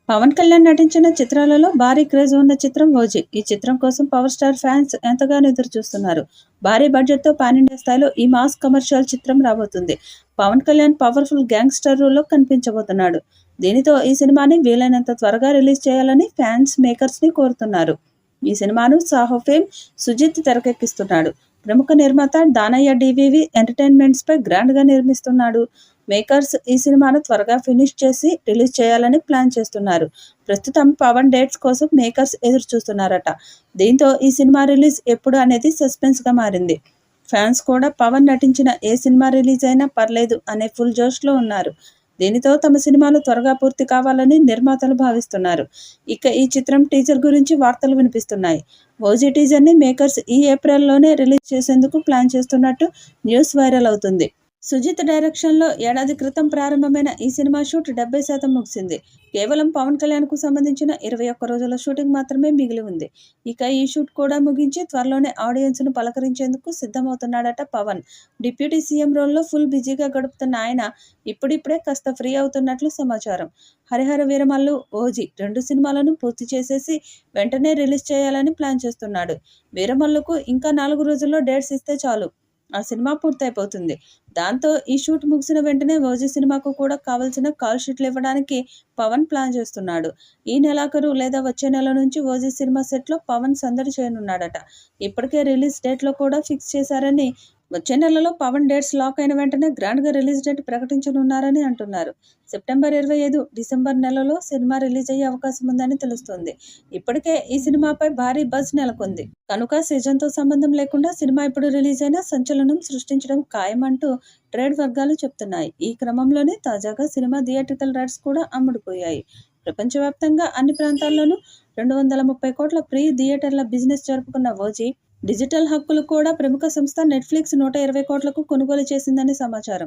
పవన్ కళ్యాణ్ నటించిన చిత్రాలలో భారీ క్రేజ్ ఉన్న చిత్రం ఓజీ. ఈ చిత్రం కోసం పవర్ స్టార్ ఫ్యాన్స్ ఎంతగానో ఎదురు చూస్తున్నారు. భారీ బడ్జెట్తో పాన్ ఇండియా స్థాయిలో ఈ మాస్ కమర్షియల్ చిత్రం రాబోతుంది. పవన్ కళ్యాణ్ పవర్ఫుల్ గ్యాంగ్స్టర్ రోల్లో కనిపించబోతున్నాడు. దీనితో ఈ సినిమాని వీలైనంత త్వరగా రిలీజ్ చేయాలని ఫ్యాన్స్ మేకర్స్ ని కోరుతున్నారు. ఈ సినిమాను సాహో ఫేమ్ సుజిత్ తెరకెక్కిస్తున్నాడు. ప్రముఖ నిర్మాత దానయ్య డివివి ఎంటర్టైన్మెంట్స్ పై గ్రాండ్ గా నిర్మిస్తున్నాడు. మేకర్స్ ఈ సినిమాను త్వరగా ఫినిష్ చేసి రిలీజ్ చేయాలని ప్లాన్ చేస్తున్నారు. ప్రస్తుతం పవన్ డేట్స్ కోసం మేకర్స్ ఎదురు చూస్తున్నారట. దీంతో ఈ సినిమా రిలీజ్ ఎప్పుడు అనేది సస్పెన్స్ గా మారింది. ఫ్యాన్స్ కూడా పవన్ నటించిన ఏ సినిమా రిలీజ్ అయినా పర్లేదు అనే ఫుల్ జోష్లో ఉన్నారు. దీనితో తమ సినిమాలు త్వరగా పూర్తి కావాలని నిర్మాతలు భావిస్తున్నారు. ఇక ఈ చిత్రం టీజర్ గురించి వార్తలు వినిపిస్తున్నాయి. ఓజీ టీజర్ని మేకర్స్ ఈ ఏప్రిల్లోనే రిలీజ్ చేసేందుకు ప్లాన్ చేస్తున్నట్టు న్యూస్ వైరల్ అవుతుంది. సుజిత్ డైరెక్షన్లో ఏడాది క్రితం ప్రారంభమైన ఈ సినిమా షూట్ 70% ముగిసింది. కేవలం పవన్ కళ్యాణ్కు సంబంధించిన 21 రోజుల షూటింగ్ మాత్రమే మిగిలి ఉంది. ఇక ఈ షూట్ కూడా ముగించి త్వరలోనే ఆడియన్స్ను పలకరించేందుకు సిద్ధమవుతున్నాడట పవన్. డిప్యూటీ సీఎం రోల్లో ఫుల్ బిజీగా గడుపుతున్న ఆయన ఇప్పుడిప్పుడే కాస్త ఫ్రీ అవుతున్నట్లు సమాచారం. హరిహర వీరమల్లు, ఓజీ 2 సినిమాలను పూర్తి చేసేసి వెంటనే రిలీజ్ చేయాలని ప్లాన్ చేస్తున్నాడు. వీరమల్లుకు ఇంకా 4 రోజుల్లో డేట్స్ ఇస్తే చాలు, ఆ సినిమా పూర్తయిపోతుంది. దాంతో ఈ షూట్ ముగిసిన వెంటనే ఓజీ సినిమాకు కూడా కావాల్సిన కాల్ షీట్లు ఇవ్వడానికి పవన్ ప్లాన్ చేస్తున్నాడు. ఈ నెలాఖరు లేదా వచ్చే నెల నుంచి ఓజీ సినిమా సెట్లో పవన్ సందడి చేయనున్నాడట. ఇప్పటికే రిలీజ్ డేట్లో కూడా ఫిక్స్ చేశారని, వచ్చే నెలలో పవన్ డేట్స్ లాక్ అయిన వెంటనే గ్రాండ్గా రిలీజ్ డేట్ ప్రకటించనున్నారని అంటున్నారు. సెప్టెంబర్ 25, డిసెంబర్ నెలలో సినిమా రిలీజ్ అయ్యే అవకాశం ఉందని తెలుస్తోంది. ఇప్పటికే ఈ సినిమాపై భారీ బజ్ నెలకొంది కనుక సీజన్తో సంబంధం లేకుండా సినిమా ఇప్పుడు రిలీజ్ అయినా సంచలనం సృష్టించడం ఖాయమంటూ ట్రేడ్ వర్గాలు చెప్తున్నాయి. ఈ క్రమంలోనే తాజాగా సినిమా థియేట్రికల్ రైట్స్ కూడా అమ్ముడుపోయాయి. ప్రపంచవ్యాప్తంగా అన్ని ప్రాంతాల్లోనూ 230 కోట్ల ప్రీ థియేటర్ల బిజినెస్ జరుపుకున్న ఓజీ డిజిటల్ హక్కులు కూడా ప్రముఖ సంస్థ నెట్ఫ్లిక్స్ 120 కోట్లకు కొనుగోలు చేసిందని సమాచారం.